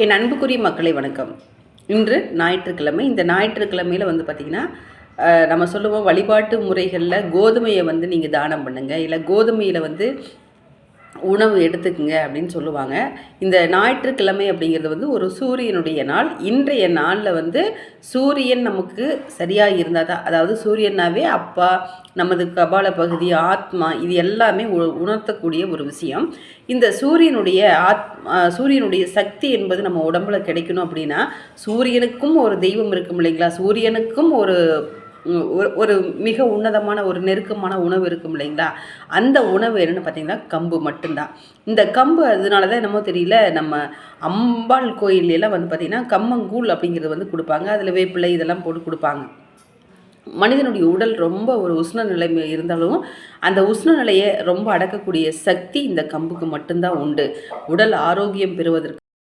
என் அன்புக்குரிய மக்களை வணக்கம். இன்று ஞாயிற்றுக்கிழமை. இந்த ஞாயிற்றுக்கிழமையில் பார்த்திங்கன்னா நம்ம சொல்லுவோம், வழிபாட்டு முறைகளில் கோதுமையை நீங்கள் தானம் பண்ணுங்கள், இல்லை கோதுமையில் உணவு எடுத்துக்குங்க அப்படின்னு சொல்லுவாங்க. இந்த ஞாயிற்றுக்கிழமை அப்படிங்கிறது ஒரு சூரியனுடைய நாள். இன்றைய நாளில் சூரியன் நமக்கு சரியாக இருந்தால் தான், அதாவது சூரியனாவே அப்பா, நமது கபால பகுதி, ஆத்மா, இது எல்லாமே உணர்த்தக்கூடிய ஒரு விஷயம். இந்த சூரியனுடைய சக்தி என்பது நம்ம உடம்புல கிடைக்கணும் அப்படின்னா, சூரியனுக்கும் ஒரு தெய்வம் இருக்கும் இல்லைங்களா, சூரியனுக்கும் ஒரு மிக உன்னதமான ஒரு நெருக்கமான உணவு இருக்கும் இல்லைங்களா, அந்த உணவு என்னென்னு பார்த்தீங்கன்னா கம்பு மட்டும்தான். இந்த கம்பு அதனால தான் என்னமோ தெரியல, நம்ம அம்பாள் கோயிலெல்லாம் பார்த்திங்கன்னா கம்மங்கூழ் அப்படிங்கிறது கொடுப்பாங்க. அதில் வேப்பிலை இதெல்லாம் போட்டு கொடுப்பாங்க. மனிதனுடைய உடல் ரொம்ப ஒரு உஷ்ண நிலைமை இருந்தாலும் அந்த உஷ்ண நிலையை ரொம்ப அடக்கக்கூடிய சக்தி இந்த கம்புக்கு மட்டும்தான் உண்டு. உடல் ஆரோக்கியம் பெறுவதற்கு